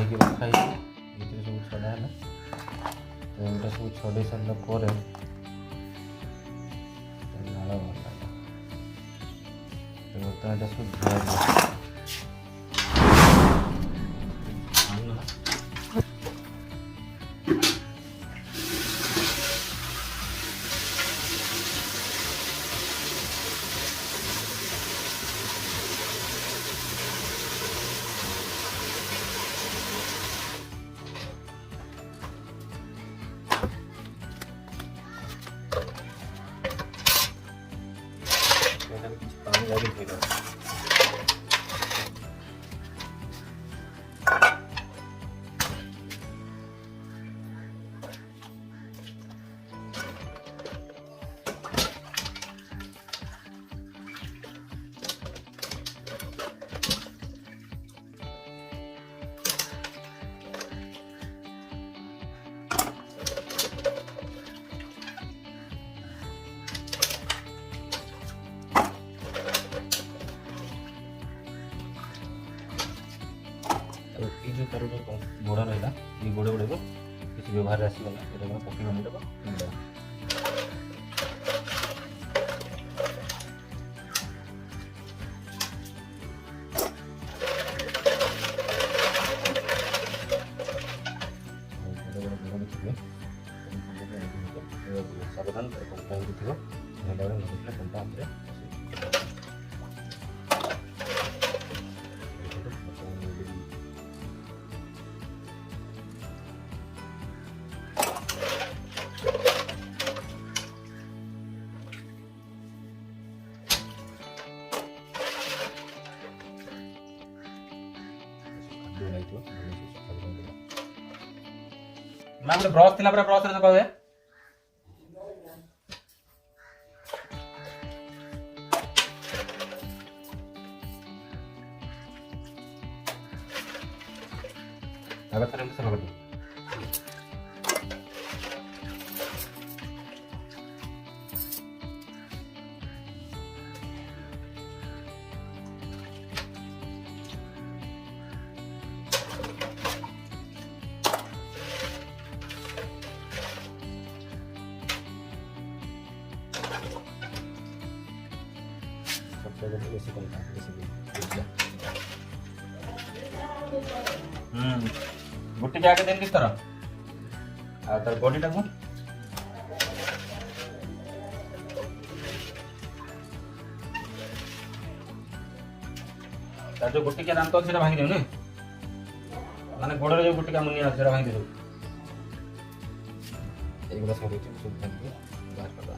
ହେଇକି ରଖା ହେଇଛି ଏଥିରେ ସବୁ ଛଡ଼ା ହେଲା। ତ ଏଇଟା ସବୁ ଛଡ଼େଇ ସାରିଲା ପରେ ନାଳ ବାହାରିଲା। ବର୍ତ୍ତମାନ ଏଇଟା ସବୁ ଧୁଆଯିବ। କିଛି ପାଣି ଲାଗି ଧୋଇଦେବା। ये जो तार गोड़ा रहा ये गोड़ गुड़ाक किसी व्यवहार आसगला ये पकड़ बनेगा सावधान कंटा थी कंटा मैं गोटे ब्रश थी ब्रश रे आगे थोड़े सफा कर गुटी आगे देन किस तरह तार बॉडी टाकू तार जो गुटी के दांत अच्छे भांगी देव माने गोड़ जो गुटी का मुनिया अच्छे भांगी देव एगुला सब बाहर कर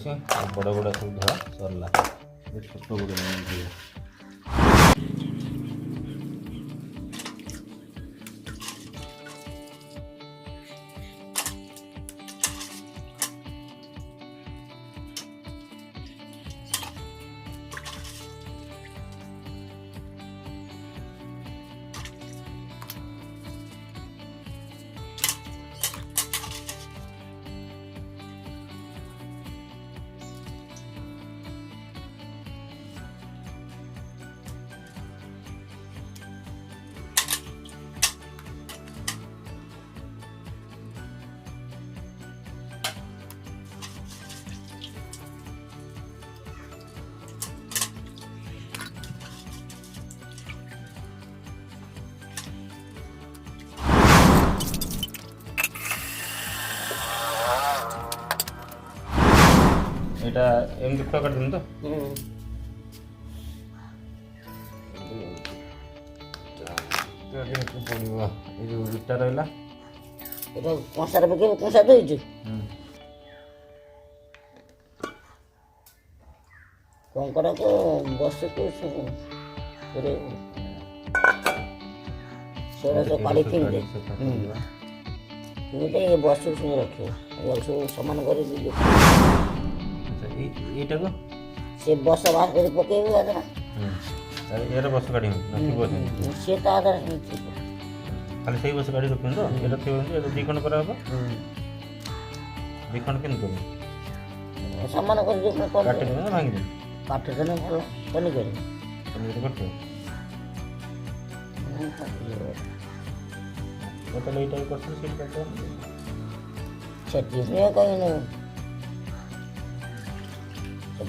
ଅଛି ବଡ଼ ବଡ଼ ସବୁ ଧୁଆ ସରିଲା ଛୋଟ ଗୋଟେ ନେଇଯିବ। এটা এমনি খোলা কাটবেন তো? পড়িব এই যে ইটা রইলা এটা কଂସାରେ ପକେଇବ କଂସା ଧୋଇଛୁ କଙ୍କଡ଼ାକୁ ବସକୁ ସେଟା ସବୁ ପାଣି ଫିଙ୍ଗି ଦେ ବସକୁ ସବୁ ରଖିବ ସବୁ ସମାନ କରି এইটাକୁ ସେ ବସ ବାହାର କରି ପକେଇବୁ ଏର ବସ କାଢ଼ିବ ଥିବ ସେ ତା ଖାଲି ସେଇ ବସ କାଢ଼ି ରଖିବ ତ ଏଇଟା ଥିବ ଏଇଟା ଦୁଇ ଖଣ୍ଡ କରାହେବ ଦୁଇ ଖଣ୍ଡ କେମିତି କରିବ ସମାନ କରି କାଟିଦେବେ ନା ଭାଙ୍ଗିଦେବେ କାଟିଦେଲେ ଭଲ ପନିପରିବା କରିଥିବ ତାହେଲେ ଏଇଟା କରିଥିଲେ ସେଇଟା ସେଠି ନୁହେଁ କହିନୁ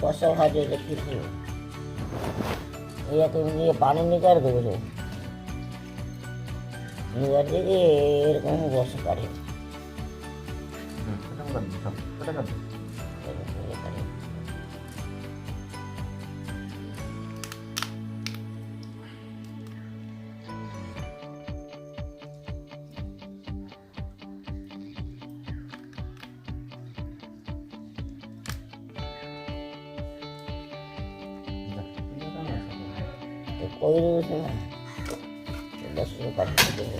ବସ ଭାଜି ଦେଖିଥିବ ଏଇଆ କେମିତି ପାଣି ନିଗାଡ଼ି ଦେବୁ ସବୁ ନିଗାଡ଼ି ଦେଇକି ଏରকম ବସ କାଢ଼ିବ କହିଦେବୁ ସିନା ବସକୁ କାଟିଦେବ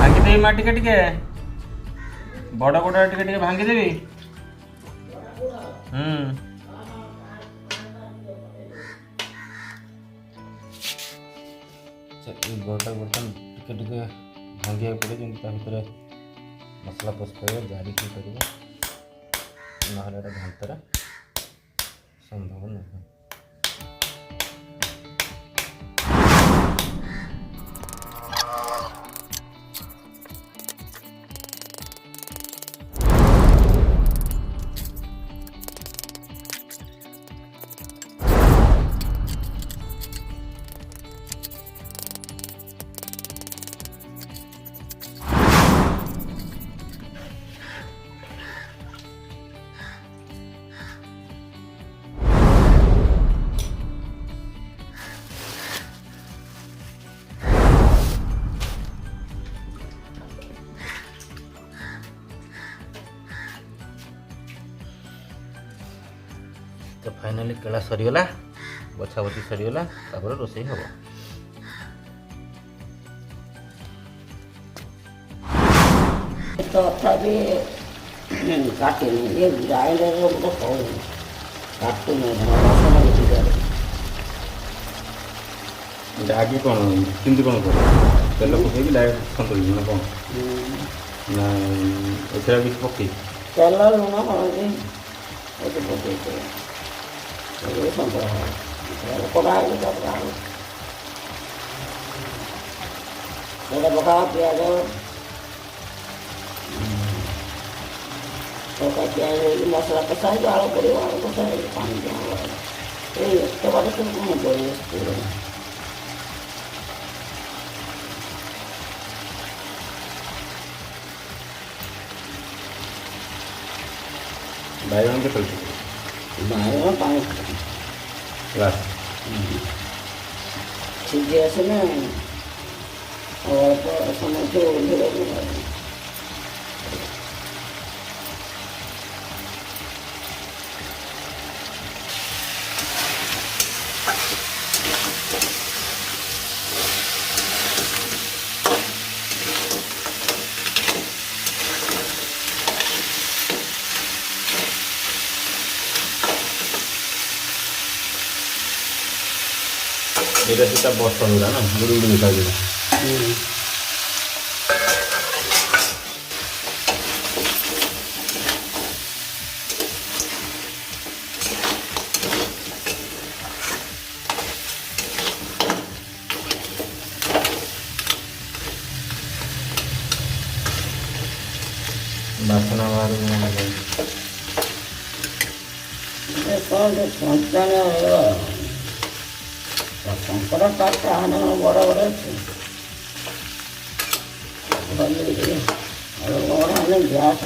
ଭାଙ୍ଗିଦେବି ମା ଟିକେ ଟିକେ ବଡ଼ ବଡ଼ ଟିକେ ଟିକେ ଭାଙ୍ଗିଦେବି। ବଡ଼ଟା ବର୍ତ୍ତମାନ ଟିକେ ଟିକେ ଭାଙ୍ଗିବାକୁ ପଡ଼ିବ ଯେମିତି ତା ଭିତରେ ମସଲା ପଶିପାରିବ ଜାରି ହେଇପାରିବ, ନହେଲେ ଏଇଟା ଘାନ୍ତରା ସମ୍ଭବ ନୁହେଁ। तो फाइनाली केला सरीगला, बछा बछी सरीगला, तापर रोषेई हम। तथापि काटिनी ये ग्राइंडर तो कौन काटुनी मसला आगे कौन किंतु कौन कर तेल पकई डायरेक्ट संतुलित ना कौन ना एथरा भी पकई तेल लुण हल्दी पकई पका पिज पका पिज मसला कषा आलू पड़े आलू कषा पानी दिया ये बात कौन पड़े बैगन के तल बैगन पानी लास्ट सीधे आसे ना और समय से उधर এটা সেটা বস্তা গুলা না গুড়ি গুড়ি মিশা দিবে। বাসনা বাড়ি মনে হয় कौन पहुँचाने कंकड़ा काटता है बड़ा बड़ा बड़ा गैस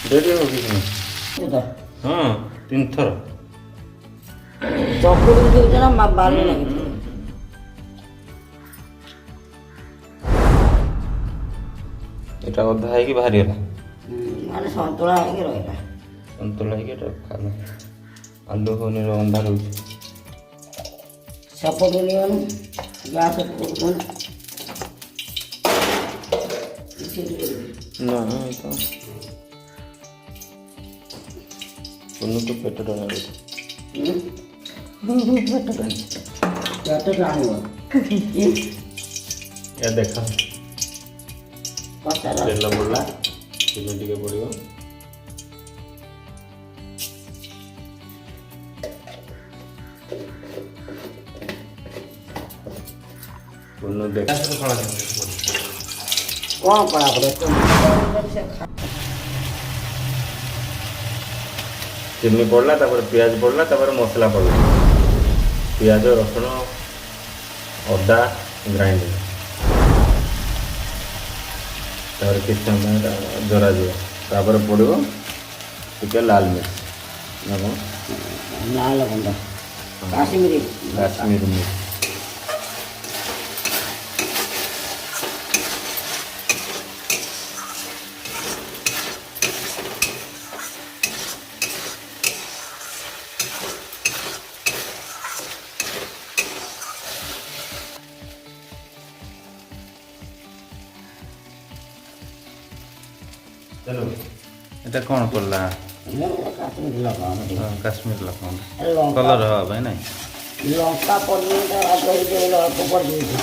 डेढ़ होगी हाँ 3 थर चकुड़ी देते ना बाल लगे এটা অধা হয়ে বাহারি গলা মানে সন্তুলা হয়ে রইলা সন্তুলা হয়ে এটা খালা আলু হনে রন্ধা রয়েছে সপোর্ট নিয়ন গ্যাস করুন না এটা কোনো তো পেট ডালা রয়েছে পেট টানবো या देखा तेल पड़ा चिनी टिके पड़ो देखा କ'ଣ ପଢ଼ାପଢ଼ି ଚିନି ପଡ଼ିଲା, ତାପରେ ପିଆଜ ପଡ଼ିଲା, ତାପରେ ମସଲା ପଡ଼ିଲା। ପିଆଜ, ରସୁଣ, ଅଦା ଗ୍ରାଇଣ୍ଡିଙ୍ଗ, ତାପରେ କିଛି ସମୟ ଜରାଯିବ। ତାପରେ ପଡ଼ିବ ଟିକେ ଲାଲ ମିର୍ଚ ନା କ'ଣ, ଲାଲ ଗୁଣ୍ଡ, କାଶ୍ମୀରୀ କାଶ୍ମୀର ମିର୍ଚ। चलो এটা কোন পড়লা? କାଶ୍ମୀରୀ ଲଙ୍କା কাশ্মীর লঙ্কা ଲଙ୍କା কলর হবে নাই? ଲଙ୍କା ପଡ଼ିଲେ ଅଳ୍ପ ପଡ଼ିଯାଇଛି।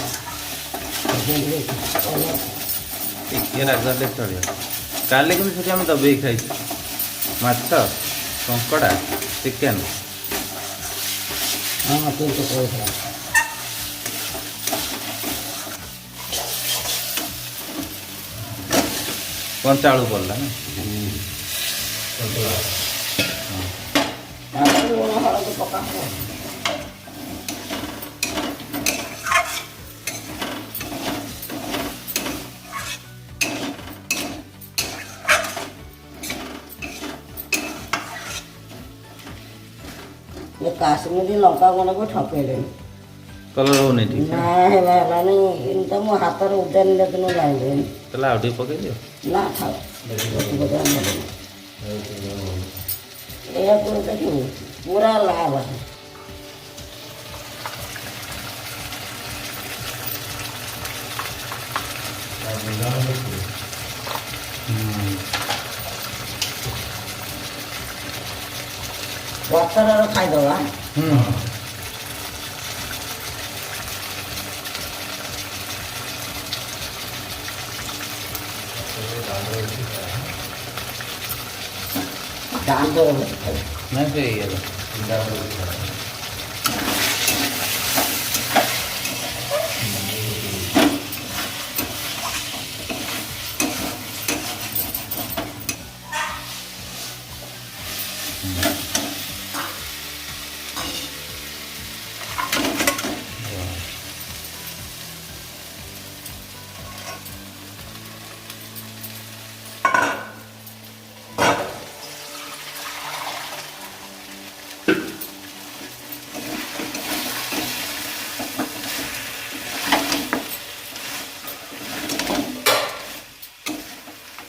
ଟିକେ ରାଗ ଦେଲେ ଚଳିବ। କାଲି କିନ୍ତୁ ସେଠି ଆମେ ଦବେଇ ଖାଇଛୁ ମାଛ, କଙ୍କଡ଼ା, ଚିକେନ। ହଁ କିନ୍ତୁ କହିଥିଲା କଞ୍ଚା ଆଳୁ ପଡ଼ିଲା ନା? ତାପରେ ଲୁଣ ହଳଦୀ ପକା ହେବ। ये काश्मीरी लंका गुण को ठकेलेଣି। କଲର ହଉନି ଠିକ ନା ହେଲାନି ଏମିତି ମୁଁ ହାତରେ ଉଜାଡ଼ିଲେ ଦିନ ଜାଣିଲେଣି। ତାହେଲେ ଆଉ ଟିକେ ପକେଇ ଦିଅ। ନା ଥାଉ ଏହାକୁ ଦେଖିବୁ ପୁରା ଲାଲ। ପଥରର ଖାଇଦେବା। ଦାଣ୍ଡରେ ବସି ଖାଇବା। ନାଇଁ ସେ ଇଏ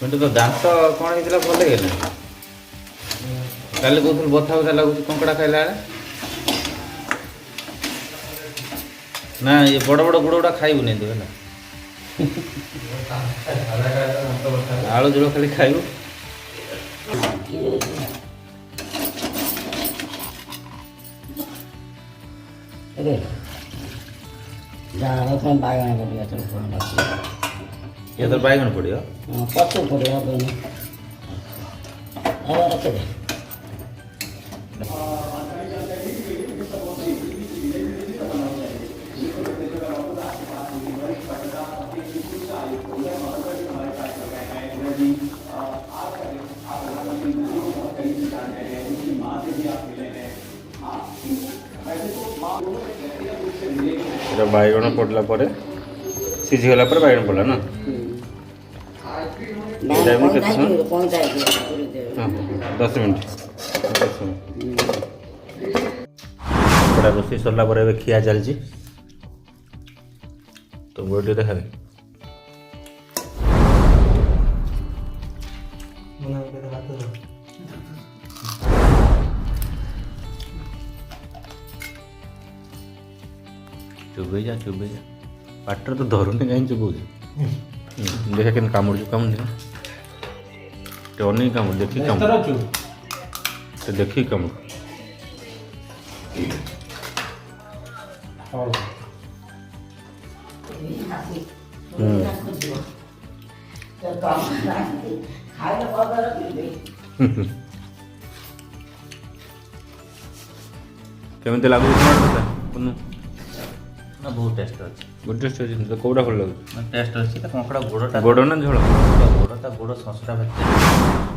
କିନ୍ତୁ ତ ଦାନ୍ତ କ'ଣ ହେଇଥିଲା ଭଲ ହେଇଗଲା। କାଲି କହୁଥିଲି ବଥା ବଥା ଲାଗୁଛି କଙ୍କଡ଼ା ଖାଇଲା ବେଳେ। ନା ଇଏ ବଡ଼ ବଡ଼ ଗୁଡ଼ ଗୁଡ଼ା ଖାଇବୁନି ତୁ ହେଲା। ଆଳୁ ଝୋଳ ଖାଲି ଖାଇବୁ। ଯାହା ପାଇଁ ବାଇଗଣ ପଡ଼ିବ ଇଏ ତ ବାଇଗଣ ପଡ଼ିବ। ପଛକୁ ପଡ଼ିବ ରଖିଦେ। এটা ବାଇଗଣ ପଡ଼ିଲା ପରେ ସିଝିଗଲା ପରେ ବାଇଗଣ ପଡ଼ିଲା ନା? ଏଇଟା ଏମିତି କେତେ ସମୟ? 10 ମିନିଟ୍। ଏପଟେ ରୋଷେଇ ସରିଲା ପରେ ଏବେ ଖିଆ ଚାଲିଛି। ତ ଗୋଟେ ଦେଖାବେ ଚୁବେଇ ଯା ପାଟିରେ ତ ଧରୁନି କାହିଁକି ଚୁବଉଛି। देखा के कामुड़ कामुड़ तो नहीं कामुड़ देखी कामुड़ तो देखी कामुड़ केमती लगुच ନା ବହୁତ ଟେଷ୍ଟ ଅଛି। ଗୁଡ୍ ଟେଷ୍ଟ ଅଛି ତ କେଉଁଟା ଭଲ ଲାଗୁଛି? ଟେଷ୍ଟ ଅଛି ତା କଙ୍କଡ଼ା ଗୋଡ଼ଟା ଗୋଡ଼ ନା ଝୋଳ? ଗୋଡ଼ ତା ଗୋଡ଼ ଶଶଟା ଭିତରେ